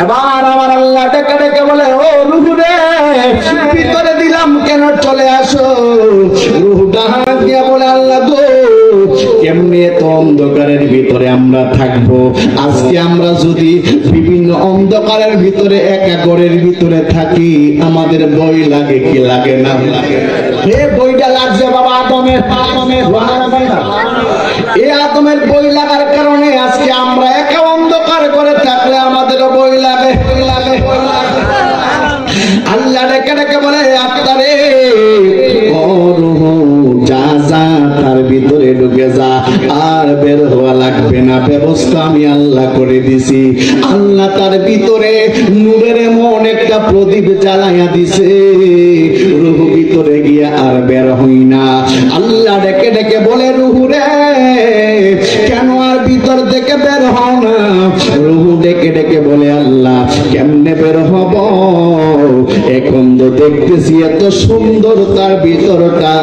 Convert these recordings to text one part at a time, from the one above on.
এবার আমার আল্লাহ ডেকে ডেকে বলে, ও রূহ রে, ভিতরে দিলাম কেন, চলে আসো। রূহটা হাত দিয়া বলে, আল্লাহ গো, কেমনে তো অন্ধকারের ভিতরে আমরা থাকবো? আজকে আমরা যদি বিভিন্ন অন্ধকারের ভিতরে একা ঘরের ভিতরে থাকি, আমাদের ভয় লাগে কি লাগে না? এই বইটা লাগছে বাবা আদমের। এই আদমের বই লাগার কারণে আজকে আমরা একা অন্ধকার করে থাকলে আমাদেরও বই লাগে। আল্লাহ ডেকে ডেকে বলে, আত্মারে যা যা তার ভিতরে ঢুকে যা, আর বের হওয়া লাগবে না, ব্যবস্থা আমি আল্লাহ করে দিছি। আল্লাহ তার ভিতরে নূরের এমন একটা প্রদীপ জ্বালাইয়া দিছে, রূহ ভিতরে গিয়া আর বের হই না। আল্লাহ ডেকে ডেকে বলে, রূহ রে, কেন আর ভিতর থেকে বের হও না? রূহ ডেকে ডেকে বলে, আল্লাহ কেমনে বের হব? এখন তো দেখতেছি এত সুন্দর তার ভিতরটা,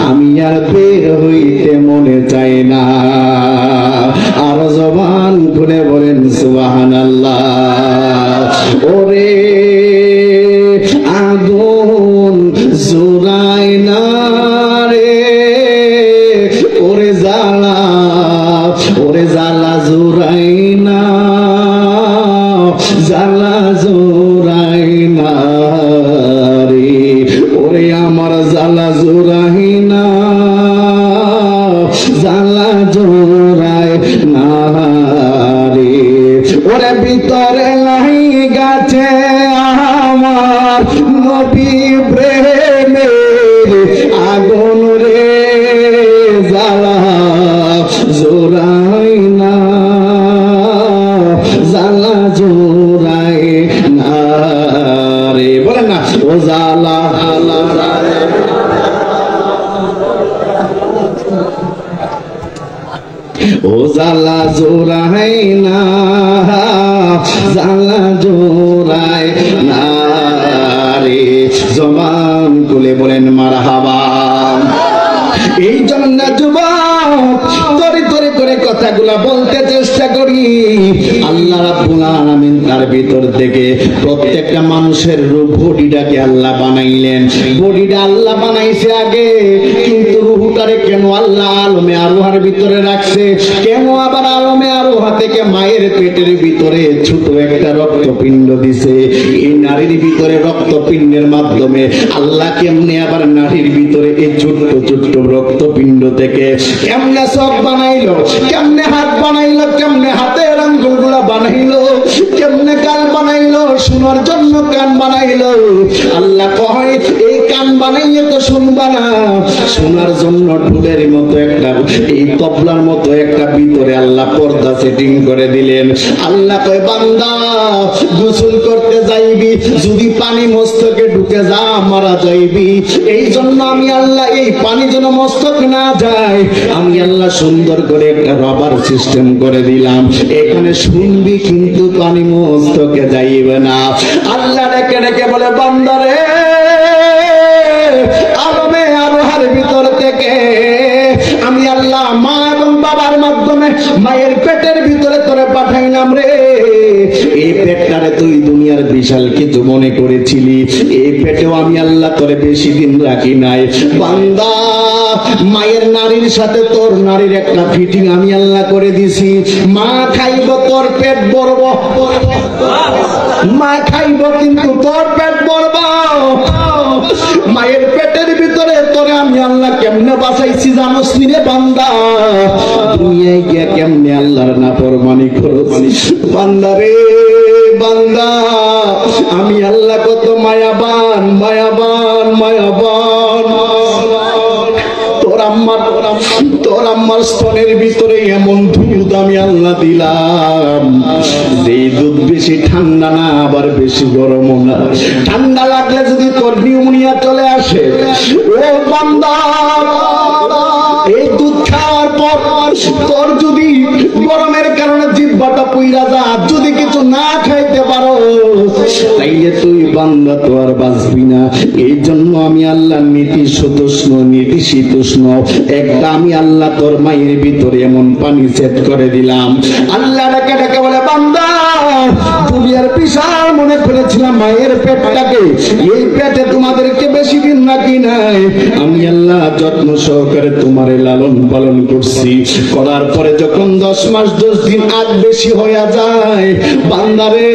আমি আর বের হইতে মনে চাই না। আর জবান খুলে বলেন সুবহানাল্লাহ। ওরে আগুন জুড়াই না রে, ওরে জ্বালা, ওরে জ্বালা জুড়াই না, জ্বালা জুড়াই না রে, ওরে আমার জ্বালা জুড়াই না, জ্বালা জোড়ায় না রে, ওরে ভিতরে লাই গাছে আমার নবী প্রেমের আগুন রে, জ্বালা জোড়ায় না, জ্বালা জোড়ায় না রে। বলেন না, ও জ্বালা ও জ্বালা জোড়াই না, জ্বালা জোড়াই না রে। জবান খুলে বলেন মারহাবা। এই জন্য যুবক তরি তরি করে কথাগুলা বলতে চেষ্টা করি। আল্লাহ রাব্বুল আলামিন তার ভিতর থেকে প্রত্যেকটা মানুষের রূপ বডিটাকে আল্লাহ বানাইলেন। বডিটা আল্লাহ বানাইছে আগে, কিন্তু রূহটারে কেন আল্লাহ আলমে আরোহার ভিতরে রাখছে? কেন আবার আলমে আরোহা থেকে মায়ের পেটের ভিতরে ছোট একটা রক্তপিণ্ড দিছে? এই নারীর ভিতরে রক্তপিণ্ডের মাধ্যমে আল্লাহ কেমনে আবার নারীর ভিতরে এই ছোট্ট ছোট্ট রক্তপিণ্ড থেকে কেমনে চোখ বানাইলো, কেমনে হাত বানাইলো, কেমনে হাতের আঙ্গুলগুলা বানাইলো, কেমনে কান বানাইলো, শোনার জন্য কান বানাইলো। আল্লাহ কয়, এই কান বানাইয়ে তো শুনবা না, শোনার জন্য ঢোলের মতো একটা, এই তবলার মতো একটা ভিতরে আল্লাহ পর্দা সেটিং করে দিলেন। আল্লাহ কয়, বান্দা গোসল করতে যাইবি, যদি পানি মস্তকে ঢুকে যা মারা যাইবি। এই জন্য আমি আল্লাহ এই পানি যেন মস্তক না যায়, আমি আল্লাহ সুন্দর করে একটা রবার সিস্টেম করে দিলাম, এখানে শুনবি কিন্তু পানি মস্তকে যাইবে না। আল্লাহ ডেকে ডেকে বলে, বান্দারে আলমে আরোহার ভিতর থেকে আমি আল্লাহ মা এবং বাবার মাধ্যমে মায়ের পেটের ভিতরে তোরে পাঠাইলাম রে। এই পেটটারে তুই দুনিয়ার বিশাল কিছু মনে করেছিলি, এই পেটেও আমি আল্লাহ তোরে বেশি দিন রাখি নাই। বান্দা, মায়ের নারীর সাথে তোর নারীর একটা ফিটিং আমি আল্লাহ করে দিছি। মা খাইব তোর পেট ভরব, মা খাইব কিন্তু তোর পেট ভরব। মায়ের পেটের ভিতরে তোরে আমি আল্লাহ কেমনে বাঁচাইছি জানোস নি রে বান্দা? দুনিয়ায় গিয়া কেমনে আল্লাহর নাফরমানি করছিস বান্দা রে। বান্দা, আমি আল্লাহ কত মায়াবান, মায়াবান, মায়াবান। তোর আম্মার স্তনের ভিতরে এমন দুধ আমি আল্লাহ দিলাম, যে দুধ বেশি ঠান্ডা না আবার বেশি গরম না। ঠান্ডা লাগলে যদি তোর নিউমোনিয়া চলে আসে, ও বান্দা, এই দুধ খাওয়ার পর তোর যদি গরমের কারণে জিহ্বাটা পুইরা যা, যদি কিছু না খাইতে পারো, তাইলে তুই বান্দা তো আর বাঁচবি না। এই জন্য আমি আল্লাহ নীতি শীতোষ্ণ, নীতি শীতোষ্ণ একটা আমি আল্লাহ তোর মায়ের ভিতরে এমন পানি সেট করে দিলাম। আল্লাহ ডেকে ডেকে বলে, বান্দা দুনিয়ার বিশাল মনে করেছিলাম মায়ের পেটটাকে, এই পেটে তোমাদেরকে বেশি দিন নাকি নাই, আমি আল্লাহ যত্ন সহকারে তোমারে লালন পালন করছি। করার পরে যখন 10 মাস 10 দিন আগ বেশি হয়ে যায়, বান্দারে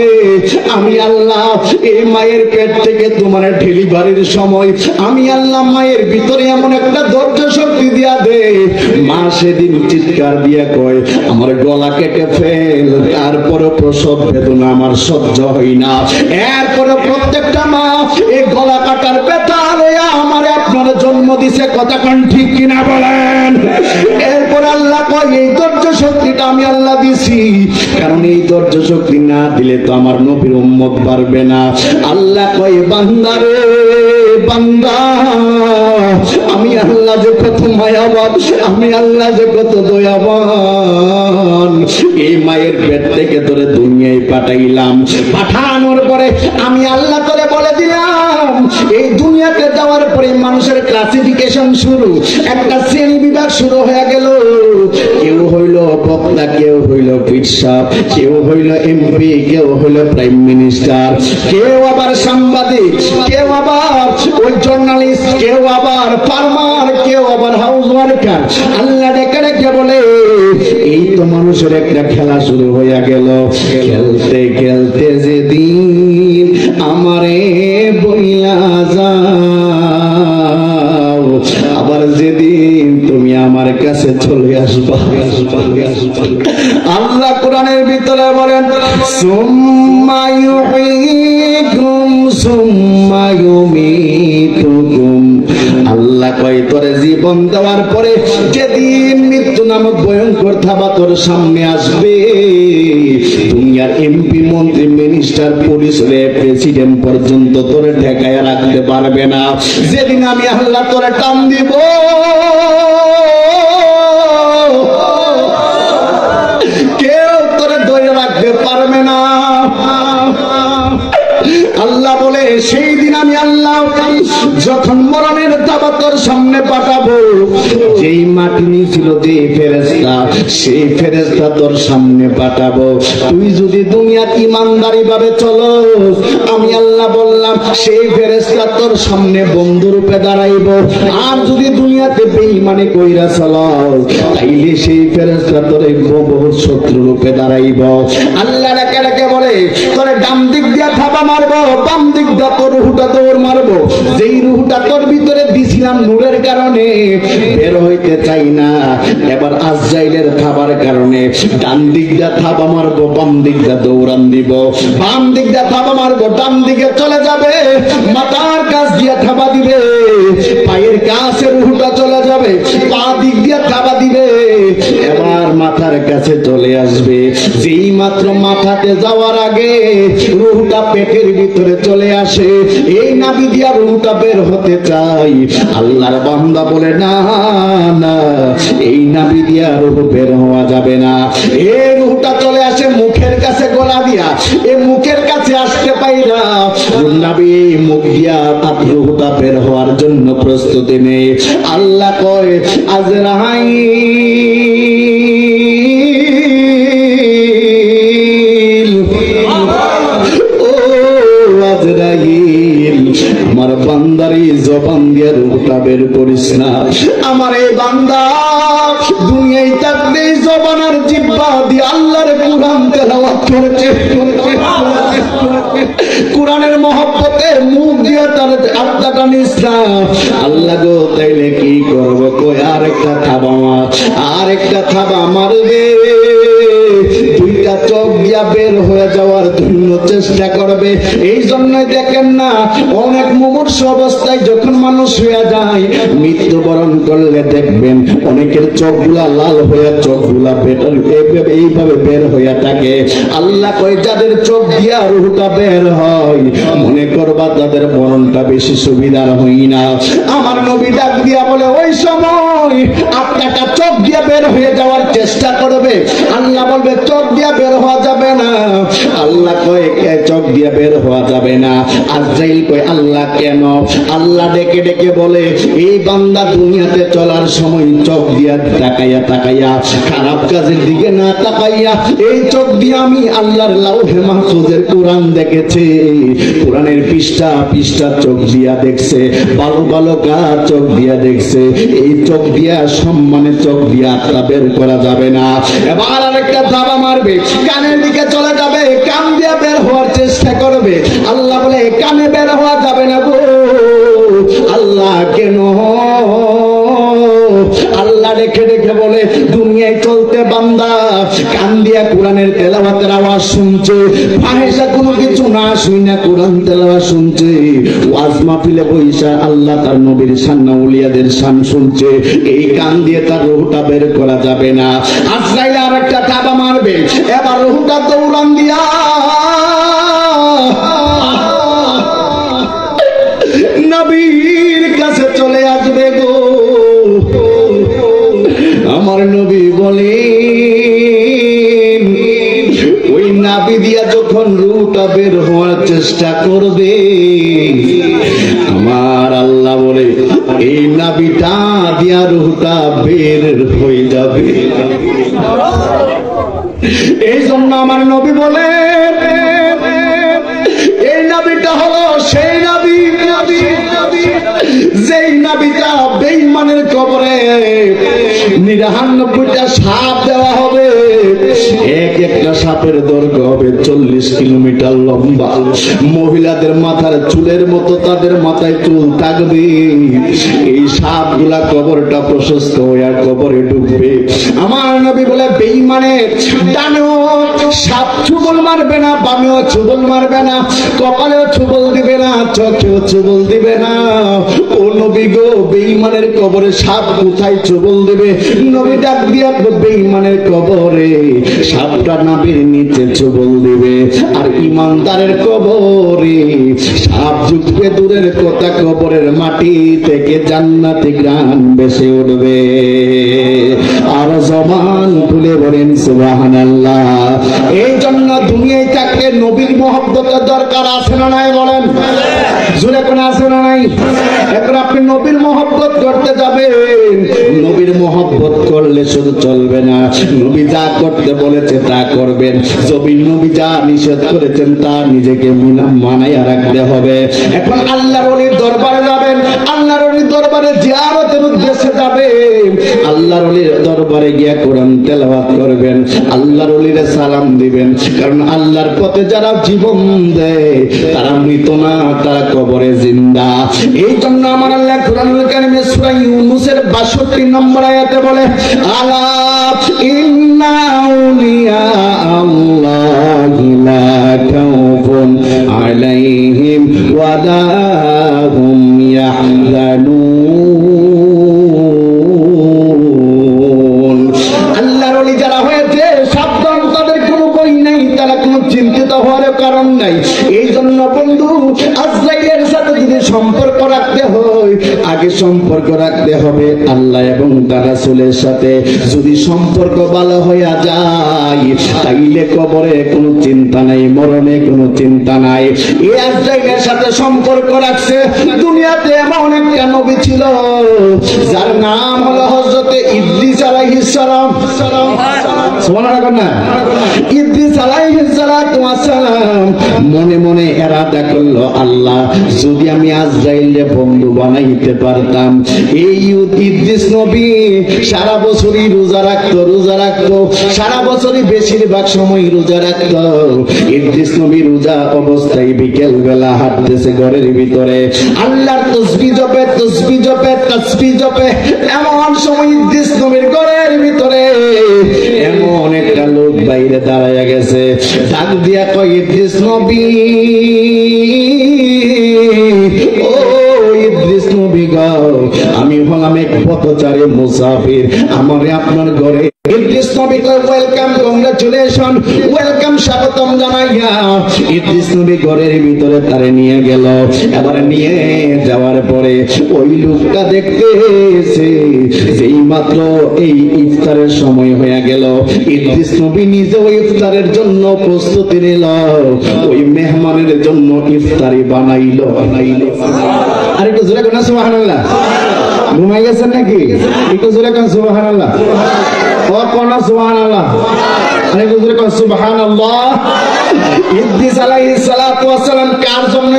আমি আল্লাহ এই মায়ের পেট থেকে তোমার ডেলিভারির সময় আমি আল্লাহ মায়ের ভিতরে এমন একটা ধৈর্য শক্তি দিয়া দে, মা সেদিন চিৎকার দিয়া কয় আমার গলা কেটে ফেল, তারপরে প্রসব বেদনা আমার সহ্য হয় না। এরপরে প্রত্যেকটা মা এই গলা কাটার ব্যথা লইয়া আমার আপনার জন্ম দিছে, কথা কোন ঠিক কিনা বলেন? এরপর আল্লাহ কয় এই ধৈর্য শক্তিটা আমি আল্লাহ দিছি, কারণ এই ধৈর্য শক্তি না দিলে তো আমার নবীর উম্মত পারবে না। আল্লাহ কয় বান্দারে বান্দা আমি আল্লাহ যে কত মায়াবান, আমি আল্লাহ যে কত দয়াবান, এই মায়ের পেট থেকে তোরে দুনিয়ায় পাঠাইলাম, পাঠানোর পরে আমি আল্লাহ তোরে বলে দিলাম এই দুনিয়াতে যাওয়ার পরে মানুষের ক্লাসিফিকেশন শুরু, একটা শ্রেণী বিভাগ শুরু হয়ে গেল। কেউ হইল বক্তা, কেউ হইল পিটসাপ, কেউ হইল এমপি, কেউ হইল প্রাইম মিনিস্টার, কেউ আবার সাংবাদিক, কেউ আবার ওই জার্নালিস্ট, কেউ আবার ফার্মার, কেউ আবার হাউস ওয়ার্কার। আল্লাহ ডেকে ডেকে বলে এই তো মানুষের একটা খেলা শুরু হয়ে গেল। খেলতে খেলতে যেদিন আমারে বইলা যাও, আবার যেদিন তুমি আমার কাছে চলে আসবা। আল্লাহ কোরআনের ভিতরে বলেন সুম্মা ইউহয়িকুম সুম্মা ইউমীতুকুম। আল্লাহ কয় তোরে জীবন দেওয়ার পরে যেদিন মৃত্যু নামক ভয়ঙ্কর থাবা তোর সামনে আসবে, দুনিয়ার এমপি, মন্ত্রী, মিনিস্টার, পুলিশ, প্রেসিডেন্ট পর্যন্ত তোরে ঠেকায় রাখতে পারবে না। যেদিন আমি আল্লাহ তোরে টান দিব, কেউ তোরে ধরে রাখতে পারবে না। আল্লাহ বলে সেই দিন আমি আল্লাহ যখন মরণের দাবা তোর সামনে পাঠাবো, যেই মাটি নিয়েছিল যে ফেরেশতা, সেই ফেরেশতা তোর সামনে পাঠাবো। তুই যদি দুনিয়া ইমানদারি ভাবে চলো, আমি আল্লাহ বললাম সেই ফেরেশতা তোর সামনে বন্ধু রূপে দাঁড়াইব। আর যদি দুনিয়াতে বেঈমানি কইরা চলো, তাইলে সেই ফেরেশতা তোর বহু শত্রু রূপে দাঁড়াইব। আল্লাহ ডেকে ডেকে বলে তোরে ডান দিক দিয়া থাবা মারবো, বাম দিক দিয়া তোর রুহটা দৌড় মারবো। যেই রুহটা তোর ভিতরে দিছিলাম নূরের কারণে বের হইতে চাই না, এবার আজরাইলের খাবার কারণে ডান দিক দিয়া থাবা মারবো, বাম দিক দিয়া দৌড়ান দিব। বাম দিক দিয়া থাবা মারবো, ডান দিকে চলে যাবে, মাথার কাছ দিয়া থাবা দিবে, পায়ের কাছে রুহটা চলে যাবে, পা দিক দিয়া থাবা দিবে, এবার মাথার কাছে চলে আসবে। যেই মাত্র মাথাতে যাওয়ার আগে রুহটা পেটের ভিতরে চলে আসে, এই নাভি দিয়া রুহটা বের হতে চাই। আল্লাহর বান্দা বলে না না, এই নাভি দিয়া রুহ বের হওয়া যাবে না। এই রুহটা চলে আসে মুখের কাছে, গলা দিয়া এই মুখের কাছে আসতে পাই না, নাভি মুখ দিয়া রুহটা বের হওয়ার জন্য প্রস্তুতি নেই। আল্লাহ কয় আজরাইল, আমার বান্দারি জবান দিয়ে রুহটা বের করিস না। আমার এই বান্দা দুনিয়ায় থাকতে জবান আর জিহ্বা দিয়ে আল্লাহর কুরআন তেলাওয়াত করেছে, কুরআনের মহব্বতে মুখ দিয়ে তার আত্মাটা নিস না। আল্লাহ গো তাইলে কি করব? কই আরেকটা থাবা মারবে, দুইটা চোখ দিয়া বের হয়ে যাওয়ার জন্য চেষ্টা করবে। এই জন্যই দেখেন না অনেক মুমূর্ষ অবস্থায় যখন মানুষ হয়ে যায়, মৃত্যুবরণ করলে দেখবেন অনেকের চোখগুলা লাল হয়ে চোখগুলা এইভাবে বের হয়ে থাকে। আল্লাহ কয় যাদের চোখ দিয়া রুহটা বের হয়, মনে করবা তাদের মরণটা বেশি সুবিধার হই না। আমার নবী ডাক দিয়া বলে ওই সময় আত্মাটা চোখ দিয়া বের হয়ে যাওয়ার চেষ্টা করবে। আল্লাহ বলবে চোখ দিয়া বের হওয়া যাবে না। আল্লাহ আল্লাহ কয় চোখ দিয়ে বের হওয়া যাবে না। আজরাইল কয় আল্লাহ কেন? আল্লাহ ডেকে ডেকে বলে এই বান্দা দুনিয়াতে চলার সময় চোখ দিয়া তাকাইয়া তাকাইয়া খারাপ কাজের দিকে না তাকাইয়া এই চোখ দিয়ে আমি আল্লাহর লাউহে মাহফুজের কোরআন দেখেছে, কোরআনের পৃষ্ঠা পৃষ্ঠা চোখ দিয়া দেখছে, ভালো ভালো কাজ চোখ দিয়া দেখছে। এই চোখ দিয়া সম্মানে চোখ দিয়া আত্মা বের করা যাবে না। এবার আরেকটা ধাবা মারবে, কানের দিকে চলে যাবে, কান দিয়া বের হওয়ার চেষ্টা করবে। আল্লাহ বলে কানে বের হওয়া যাবে না গো। আল্লাহ কেন? আল্লাহ রেখে রেখে বলে দুনিয়ায় চলতে বান্দা কান দিয়া কোরআনের তেলাওয়াতের আওয়াজ শুনছে, ফাহিশা কোনো কিছু না শুনে কোরআন তেলাওয়াত শুনছে, ওয়াজ মাহফিলে বইসা আল্লাহ তার নবীর শান আউলিয়াদের শান শুনছে। এই কান দিয়ে তার রূহটা বের করা যাবে না। আজরাইল আরেকটা থাবা মারবে, এবার রূহটা দৌড়ান দিয়া নবীর কাছে চলে আসবে গো। আমার নবী বলেন ওই নাভি দিয়া যখন রূহটা বের হওয়ার চেষ্টা করবে, আমার আল্লাহ বলে এই নাভিটা দিয়া রূহটা বের হয়ে যাবে। এই জন্য আমার নবী বলে এই নাভিটা হলো সেই নাভি যেই নাভিটা বেঈমানের কবরে 99টা সাপ দেওয়া হবে। এক একটা সাপের দৈর্ঘ্য হবে 40 কিলোমিটার লম্বা। মহিলাদের মাথার চুলের মতো তাদের মাথায় চুল থাকবে। এই সাপগুলা কবরটা প্রশস্ত হয়ে কবরে ঢুকবে। আমার নবী বলে বেঈমানে ডানেও সাপ চুবল মারবে না, বামেও চুবল মারবে না, কপালেও চুবল দিবে না, চোখেও চুবল দিবে না। ও নবী গো, বেঈমানের কবরে সাপ কোথায় চুবল দিবে? নবী ডাক দিয়া বেঈমানের কবরে সাপটা নাভির নিচে চুবল দিবে। আর ইমানদারের কবরে সাপ ঢুকবে দূরের কথা, কবরের মাটি থেকে জান্নাতি ঘ্রাণ ভেসে উঠবে। আর জবান খুলে বলেন সুবহানাল্লাহ। এই জন্য দুনিয়ায় থাকতে নবীর মহব্বতের দরকার আছে না নাই? বলেন জোরে কোন আছে না নাই? এখন আপনি নবীর মহব্বত করতে যাবেন, নবীর মহব্বত করলে শুধু চলবে না, নবী যা করতে বলেছে তা করবেন। নবী যা নিষেধ করেছেন তা নিজেকে মানাইয়া রাখতে হবে। এখন আল্লাহর ওলির দরবারে যাবেন, আল্লাহর ওলির দরবারে জিয়ারতের উদ্দেশ্যে যাবেন, আল্লাহর ওলির দরবারে গিয়া কোরআন তেলাওয়াত করবেন, আল্লাহর ওলিরে সালাম দিবেন। কারণ আল্লাহর পথে যারা জীবন দেয় তারা মৃত না, তারা কবরে জিন্দা। এই জন্য আমার আল্লাহ কোরআনুল কারীমে সূরা ইউনূসের ৬২ নম্বর আয়াতে বলে আলা ইন্না আউলিয়া আল্লাহি লা খাউফুন আলাইহিম ওয়া লা হুম ইয়াহজানুন। আল্লাহর ওলি যারা হয়েছে সাবধান, তাদের কোনো বই নেই, তারা কোনো চিন্তিত হওয়ার কারণ নাই। এই জন্য বন্ধু, আজরাইলের সাথে যদি সম্পর্ক রাখতে হয়, আগে সম্পর্ক রাখতে হবে আল্লাহ এবং তার রাসূলের সাথে। যদি সম্পর্ক ভালো হইয়া যায় তাইলে কবরে কোনো চিন্তা নাই, মরণে কোনো চিন্তা নাই। এই আজরাইলের সাথে সম্পর্ক রাখছে। দুনিয়াতে এমন একটা নবী ছিল যার নাম হলো হযরতে ইদ্রিস আলাইহিস সালাম। সুবহানাল্লাহ না? ইদ্রিস আলাইহিস সালাতু ওয়াস সালাম মনে মনে এরাদা করলো, আল্লাহ যদি আমি আজরাইলকে বন্ধু বানাইতে পারতাম। এই ইদ্রিস নবী সারা বছরই রোজা রাখতো, সারা বছরই বেশিরভাগ সময় রোজা রাখতো। ইদ্রিস নবী রোজা অবস্থায় বিকেল বেলা হাঁটতেছে ঘরের ভিতরে, আল্লাহর তাসবিহ জপে। এমন সময় ইদ্রিস নবীর ঘরের ভিতরে এমন একটা লোক বাইরে দাঁড়ায়া গেছে, ডাক দিয়া কয় ইদ্রিস নবী, ও ইদ্রিস নবী গো, আমি হলাম এক পথচারী মুসাফির, আমারে আপনার ঘরে। ইদ্রিস নবীকে ওয়েলকাম, কংগ্রাচুলেশন, ওয়েলকাম, স্বাগতম জানাইয়া ইদ্রিস নবী ঘরের ভিতরে তারে নিয়ে গেল। এবার নিয়ে যাওয়ার পরে ওই লোকটা দেখতেছে যেই মাত্র এই ইফতারের সময় হয়ে গেল, ইদ্রিস নবী নিজে ওই ইফতারের জন্য প্রস্তুতি নিল, ওই মেহমানের জন্য ইফতারি বানাইলো। আর একটু জোরে কোন সুবহানাল্লাহ। ঘুমাই গেছেন নাকি? একটু জোরে কোন সুবহানাল্লাহ। ও কোন সুবহানাল্লাহ। আরে জোরে কোন সুবহানাল্লাহ। ইদ্রিস আলাইহিস সালাতু ওয়াস সালাম কার জন্য